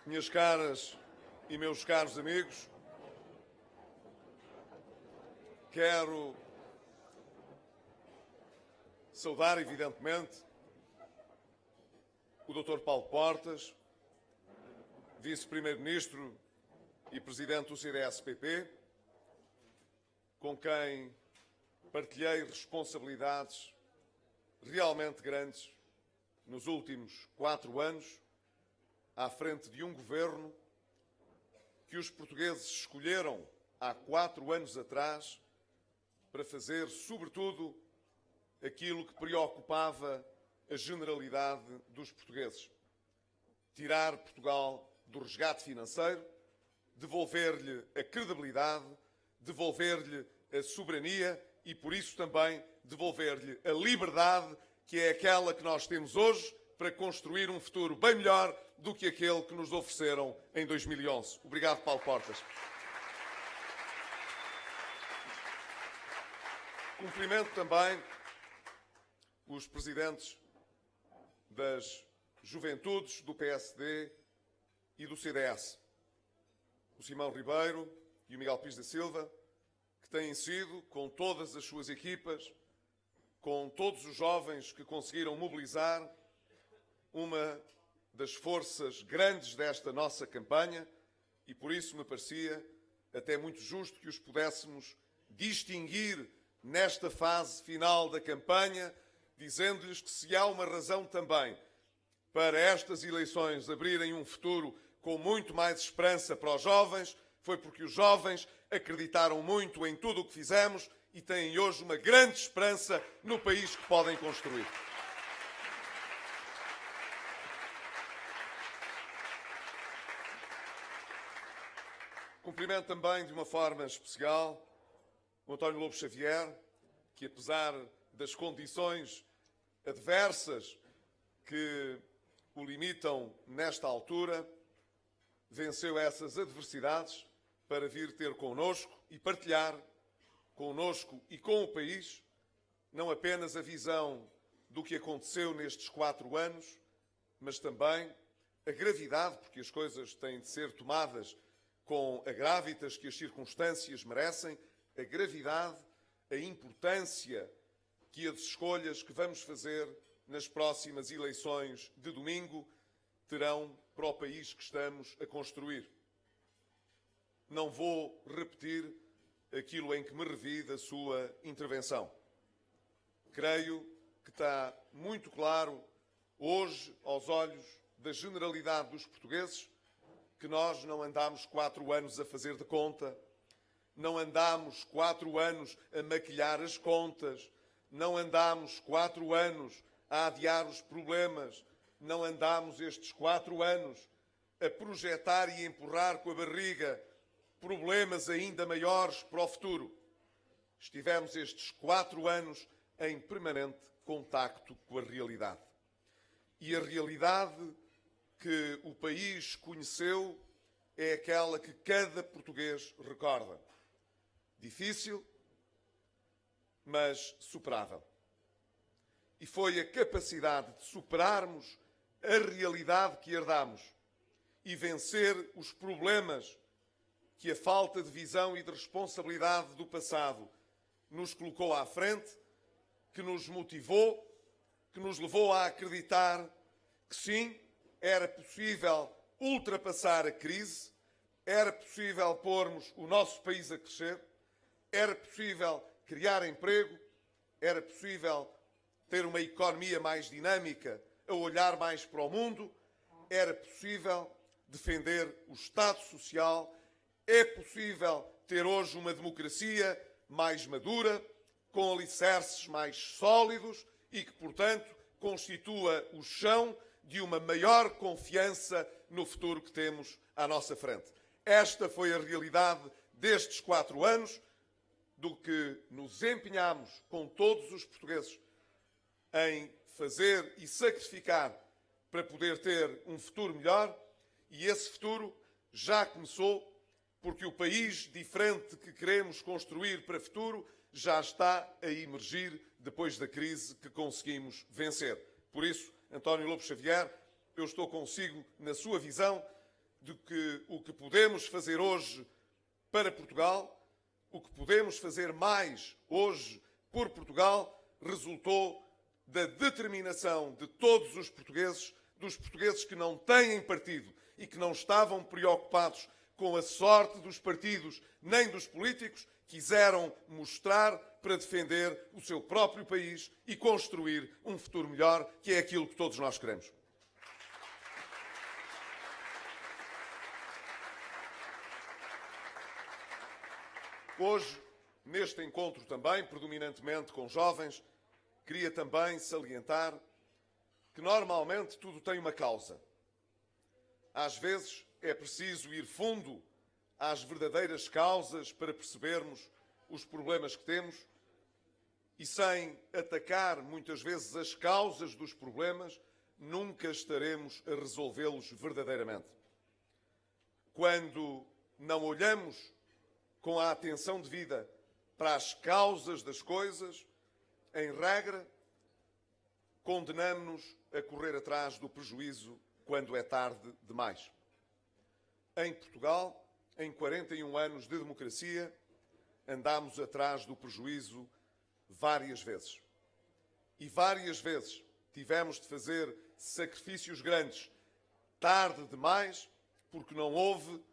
Minhas caras e meus caros amigos, quero saudar, evidentemente, o Dr. Paulo Portas, Vice-Primeiro-Ministro e Presidente do CDS-PP, com quem partilhei responsabilidades realmente grandes nos últimos 4 anos, à frente de um governo que os portugueses escolheram há 4 anos atrás para fazer, sobretudo, aquilo que preocupava a generalidade dos portugueses: tirar Portugal do resgate financeiro, devolver-lhe a credibilidade, devolver-lhe a soberania e, por isso, também devolver-lhe a liberdade, que é aquela que nós temos hoje, para construir um futuro bem melhor do que aquele que nos ofereceram em 2011. Obrigado, Paulo Portas. Cumprimento também os presidentes das Juventudes do PSD e do CDS, o Simão Ribeiro e o Miguel Pires da Silva, que têm sido, com todas as suas equipas, com todos os jovens que conseguiram mobilizar, uma das forças grandes desta nossa campanha, e por isso me parecia até muito justo que os pudéssemos distinguir nesta fase final da campanha, dizendo-lhes que se há uma razão também para estas eleições abrirem um futuro com muito mais esperança para os jovens, foi porque os jovens acreditaram muito em tudo o que fizemos e têm hoje uma grande esperança no país que podem construir. Cumprimento também, de uma forma especial, o António Lobo Xavier, que, apesar das condições adversas que o limitam nesta altura, venceu essas adversidades para vir ter connosco e partilhar connosco e com o país não apenas a visão do que aconteceu nestes 4 anos, mas também a gravidade, porque as coisas têm de ser tomadas com a gravitas que as circunstâncias merecem, a gravidade, a importância que as escolhas que vamos fazer nas próximas eleições de domingo terão para o país que estamos a construir. Não vou repetir aquilo em que me revi da sua intervenção. Creio que está muito claro hoje, aos olhos da generalidade dos portugueses, que nós não andámos 4 anos a fazer de conta, não andámos 4 anos a maquilhar as contas, não andámos 4 anos a adiar os problemas, não andámos estes 4 anos a projetar e empurrar com a barriga problemas ainda maiores para o futuro. Estivemos estes 4 anos em permanente contacto com a realidade. E a realidade que o país conheceu é aquela que cada português recorda. Difícil, mas superável. E foi a capacidade de superarmos a realidade que herdámos e vencer os problemas que a falta de visão e de responsabilidade do passado nos colocou à frente, que nos motivou, que nos levou a acreditar que sim, era possível ultrapassar a crise, era possível pormos o nosso país a crescer, era possível criar emprego, era possível ter uma economia mais dinâmica, a olhar mais para o mundo, era possível defender o Estado Social, é possível ter hoje uma democracia mais madura, com alicerces mais sólidos e que, portanto, constitua o chão de uma maior confiança no futuro que temos à nossa frente. Esta foi a realidade destes 4 anos, do que nos empenhamos com todos os portugueses em fazer e sacrificar para poder ter um futuro melhor, e esse futuro já começou, porque o país diferente que queremos construir para o futuro já está a emergir depois da crise que conseguimos vencer. Por isso, António Lobo Xavier, eu estou consigo na sua visão de que o que podemos fazer hoje para Portugal, o que podemos fazer mais hoje por Portugal, resultou da determinação de todos os portugueses, dos portugueses que não têm partido e que não estavam preocupados com a sorte dos partidos nem dos políticos, quiseram mostrar para defender o seu próprio país e construir um futuro melhor, que é aquilo que todos nós queremos. Hoje, neste encontro também, predominantemente com jovens, queria também salientar que normalmente tudo tem uma causa. Às vezes é preciso ir fundo às verdadeiras causas para percebermos os problemas que temos e, sem atacar muitas vezes as causas dos problemas, nunca estaremos a resolvê-los verdadeiramente. Quando não olhamos com a atenção devida para as causas das coisas, em regra, condenamos-nos a correr atrás do prejuízo quando é tarde demais. Em Portugal, em 41 anos de democracia, andámos atrás do prejuízo várias vezes. E várias vezes tivemos de fazer sacrifícios grandes, tarde demais, porque não houve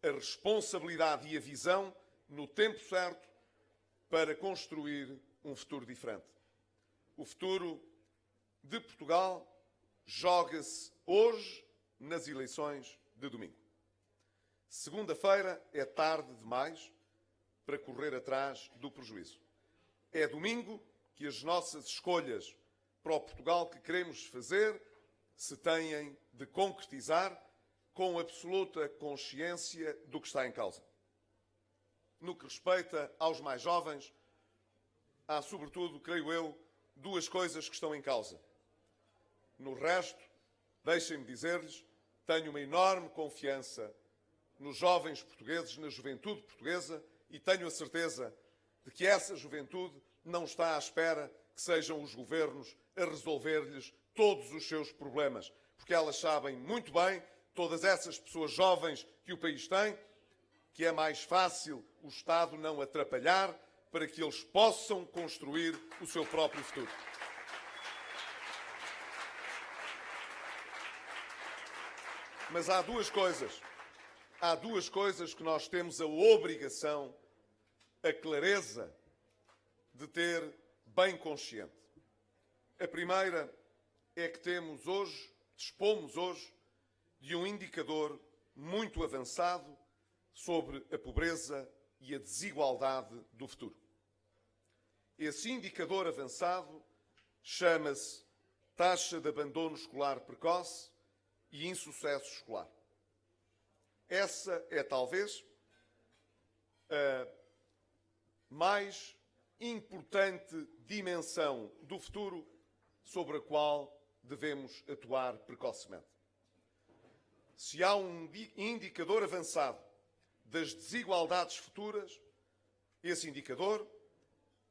a responsabilidade e a visão no tempo certo para construir um futuro diferente. O futuro de Portugal joga-se hoje nas eleições de domingo. Segunda-feira é tarde demais para correr atrás do prejuízo. É domingo que as nossas escolhas para o Portugal que queremos fazer se têm de concretizar com absoluta consciência do que está em causa. No que respeita aos mais jovens, há, sobretudo, creio eu, duas coisas que estão em causa. No resto, deixem-me dizer-lhes, tenho uma enorme confiança nos jovens portugueses, na juventude portuguesa, e tenho a certeza de que essa juventude não está à espera que sejam os governos a resolver-lhes todos os seus problemas, porque elas sabem muito bem, todas essas pessoas jovens que o país tem, que é mais fácil o Estado não atrapalhar para que eles possam construir o seu próprio futuro. Mas há duas coisas que nós temos a obrigação, a clareza de ter bem consciente. A primeira é que dispomos hoje de um indicador muito avançado sobre a pobreza e a desigualdade do futuro. Esse indicador avançado chama-se taxa de abandono escolar precoce e insucesso escolar. Essa é talvez a mais importante dimensão do futuro sobre a qual devemos atuar precocemente. Se há um indicador avançado das desigualdades futuras, esse indicador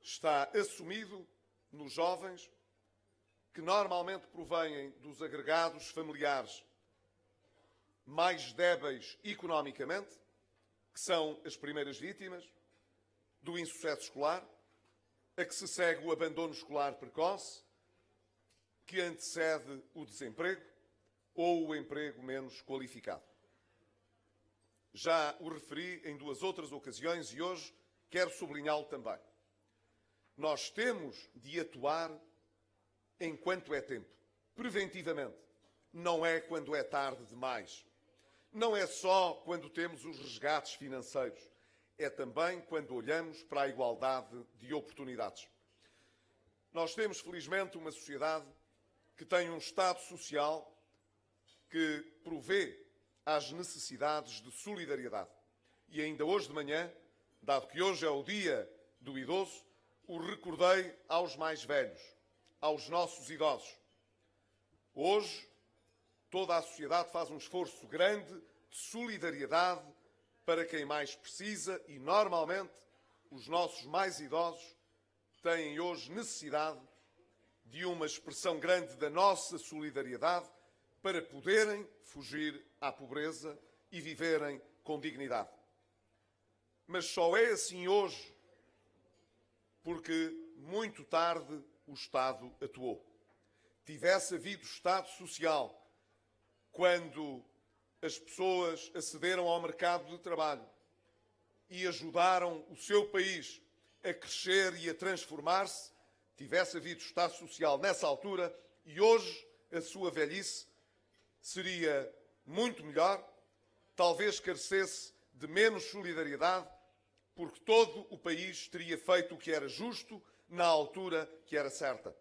está assumido nos jovens que normalmente provêm dos agregados familiares mais débeis economicamente, que são as primeiras vítimas do insucesso escolar, a que se segue o abandono escolar precoce, que antecede o desemprego ou o emprego menos qualificado. Já o referi em duas outras ocasiões e hoje quero sublinhá-lo também. Nós temos de atuar enquanto é tempo, preventivamente. Não é quando é tarde demais. Não é só quando temos os resgates financeiros. É também quando olhamos para a igualdade de oportunidades. Nós temos, felizmente, uma sociedade que tem um Estado social que provê às necessidades de solidariedade. E ainda hoje de manhã, dado que hoje é o dia do idoso, o recordei aos mais velhos, aos nossos idosos. Hoje, toda a sociedade faz um esforço grande de solidariedade para quem mais precisa e, normalmente, os nossos mais idosos têm hoje necessidade de uma expressão grande da nossa solidariedade para poderem fugir à pobreza e viverem com dignidade. Mas só é assim hoje porque muito tarde o Estado atuou. Tivesse havido Estado Social quando as pessoas acederam ao mercado de trabalho e ajudaram o seu país a crescer e a transformar-se, tivesse havido Estado Social nessa altura e hoje a sua velhice seria muito melhor, talvez carecesse de menos solidariedade, porque todo o país teria feito o que era justo na altura que era certa.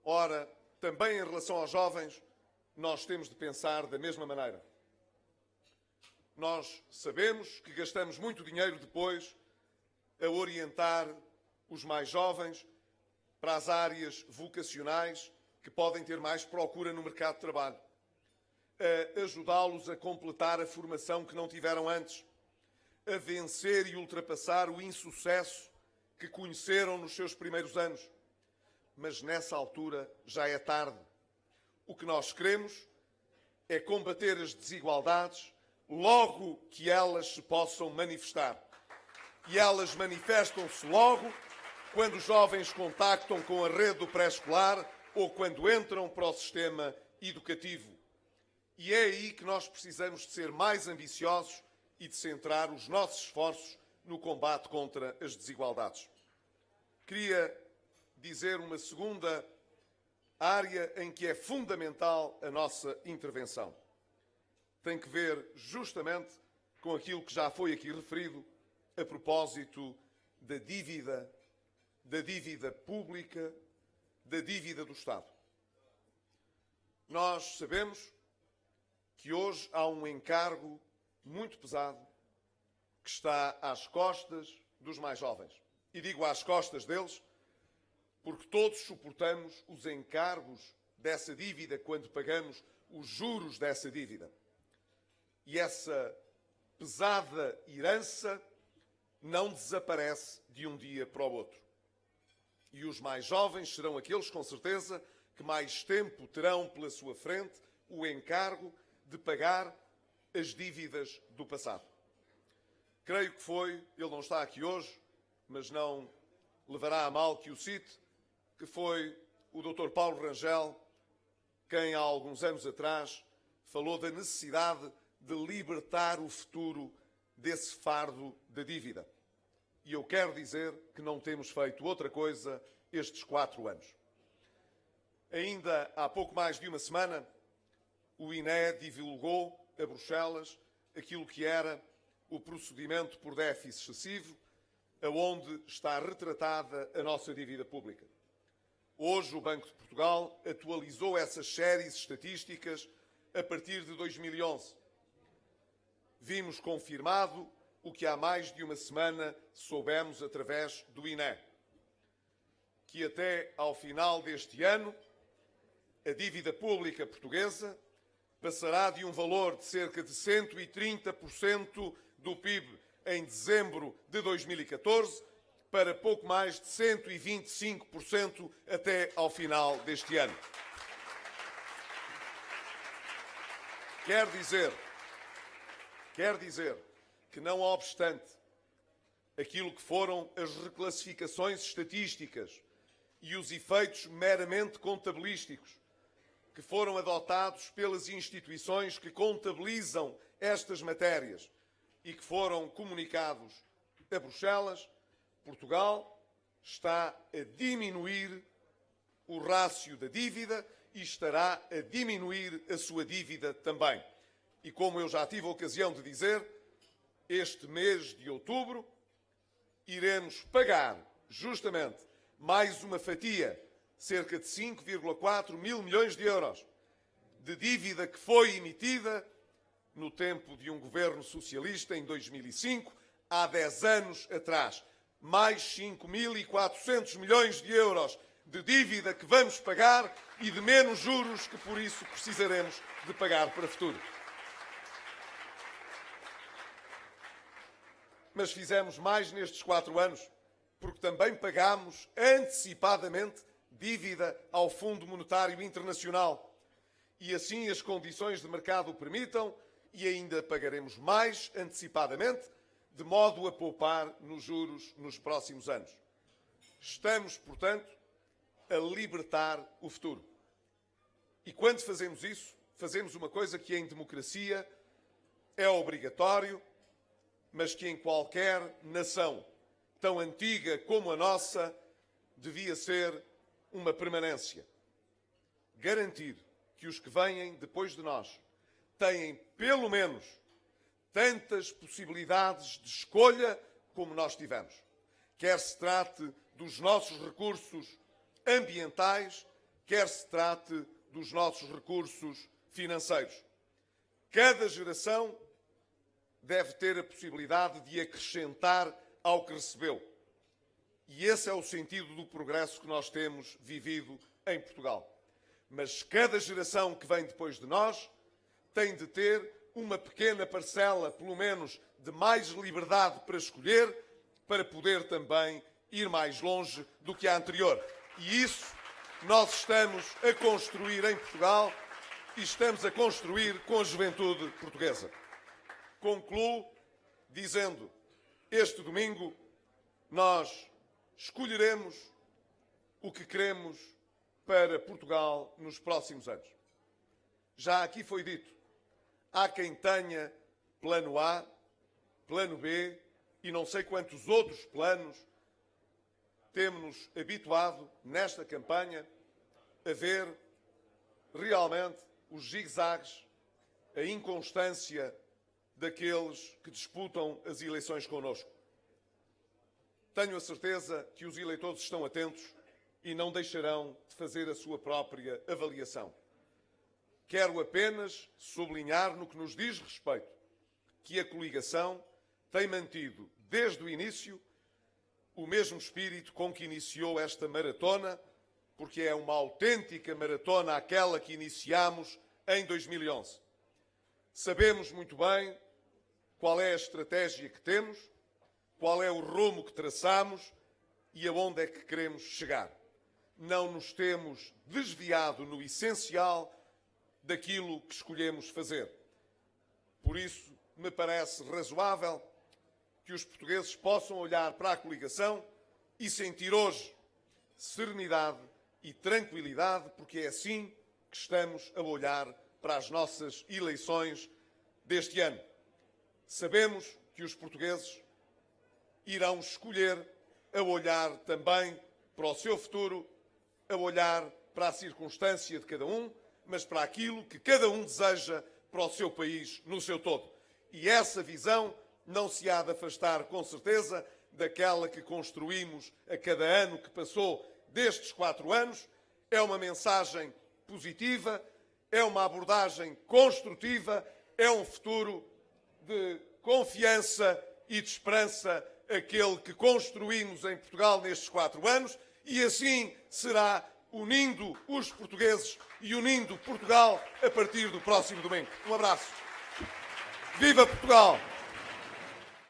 Ora, também em relação aos jovens, nós temos de pensar da mesma maneira. Nós sabemos que gastamos muito dinheiro depois a orientar os mais jovens para as vocacionais que podem ter mais procura no mercado de trabalho, a ajudá-los a completar a formação que não tiveram antes, a vencer e ultrapassar o insucesso que conheceram nos seus primeiros anos. Mas nessa altura já é tarde. O que nós queremos é combater as desigualdades logo que elas se possam manifestar. E elas manifestam-se logo quando os jovens contactam com a rede do pré-escolar ou quando entram para o sistema educativo. E é aí que nós precisamos de ser mais ambiciosos e de centrar os nossos esforços no combate contra as desigualdades. Queria dizer uma segunda área em que é fundamental a nossa intervenção. Tem que ver justamente com aquilo que já foi aqui referido a propósito da dívida pública, da dívida do Estado. Nós sabemos que hoje há um encargo muito pesado que está às costas dos mais jovens. E digo às costas deles porque todos suportamos os encargos dessa dívida quando pagamos os juros dessa dívida. E essa pesada herança não desaparece de um dia para o outro. E os mais jovens serão aqueles, com certeza, que mais tempo terão pela sua frente o encargo de pagar as dívidas do passado. Creio que foi, ele não está aqui hoje, mas não levará a mal que o cite, que foi o Dr. Paulo Rangel quem, há alguns anos atrás, falou da necessidade de libertar o futuro desse fardo da dívida. E eu quero dizer que não temos feito outra coisa estes 4 anos. Ainda há pouco mais de uma semana, o INE divulgou a Bruxelas aquilo que era o procedimento por déficit excessivo, aonde está retratada a nossa dívida pública. Hoje o Banco de Portugal atualizou essas séries estatísticas a partir de 2011. Vimos confirmado o que há mais de uma semana soubemos através do INE, que até ao final deste ano a dívida pública portuguesa passará de um valor de cerca de 130% do PIB em dezembro de 2014 para pouco mais de 125% até ao final deste ano. Quer dizer que, não obstante aquilo que foram as reclassificações estatísticas e os efeitos meramente contabilísticos que foram adotados pelas instituições que contabilizam estas matérias e que foram comunicados a Bruxelas, Portugal está a diminuir o rácio da dívida e estará a diminuir a sua dívida também. E como eu já tive a ocasião de dizer, este mês de outubro iremos pagar justamente mais uma fatia, cerca de 5,4 mil milhões de euros, de dívida que foi emitida no tempo de um governo socialista em 2005, há 10 anos atrás. Mais 5.400 milhões de euros de dívida que vamos pagar e de menos juros que, por isso, precisaremos de pagar para o futuro. Mas fizemos mais nestes 4 anos, porque também pagámos antecipadamente dívida ao Fundo Monetário Internacional. E assim as condições de mercado o permitam, e ainda pagaremos mais antecipadamente, de modo a poupar nos juros nos próximos anos. Estamos, portanto, a libertar o futuro. E quando fazemos isso, fazemos uma coisa que em democracia é obrigatório, mas que em qualquer nação, tão antiga como a nossa, devia ser uma permanência. Garantir que os que vêm depois de nós têm, pelo menos, tantas possibilidades de escolha como nós tivemos. Quer se trate dos nossos recursos ambientais, quer se trate dos nossos recursos financeiros. Cada geração deve ter a possibilidade de acrescentar ao que recebeu. E esse é o sentido do progresso que nós temos vivido em Portugal. Mas cada geração que vem depois de nós tem de ter uma pequena parcela, pelo menos, de mais liberdade para escolher, para poder também ir mais longe do que a anterior. E isso nós estamos a construir em Portugal e estamos a construir com a juventude portuguesa. Concluo dizendo, este domingo nós escolheremos o que queremos para Portugal nos próximos anos. Já aqui foi dito, há quem tenha plano A, plano B e não sei quantos outros planos. Temos-nos habituado, nesta campanha, a ver realmente os zigue-zagues, a inconstância daqueles que disputam as eleições connosco. Tenho a certeza que os eleitores estão atentos e não deixarão de fazer a sua própria avaliação. Quero apenas sublinhar, no que nos diz respeito, que a coligação tem mantido, desde o início, o mesmo espírito com que iniciou esta maratona, porque é uma autêntica maratona aquela que iniciámos em 2011. Sabemos muito bem qual é a estratégia que temos, qual é o rumo que traçamos e aonde é que queremos chegar. Não nos temos desviado no essencial daquilo que escolhemos fazer. Por isso, me parece razoável que os portugueses possam olhar para a coligação e sentir hoje serenidade e tranquilidade, porque é assim que estamos a olhar para as nossas eleições deste ano. Sabemos que os portugueses irão escolher a olhar também para o seu futuro, a olhar para a circunstância de cada um, mas para aquilo que cada um deseja para o seu país no seu todo. E essa visão não se há de afastar, com certeza, daquela que construímos a cada ano que passou destes 4 anos. É uma mensagem positiva, é uma abordagem construtiva, é um futuro de confiança e de esperança, aquele que construímos em Portugal nestes 4 anos, e assim será, unindo os portugueses e unindo Portugal a partir do próximo domingo. Um abraço. Viva Portugal!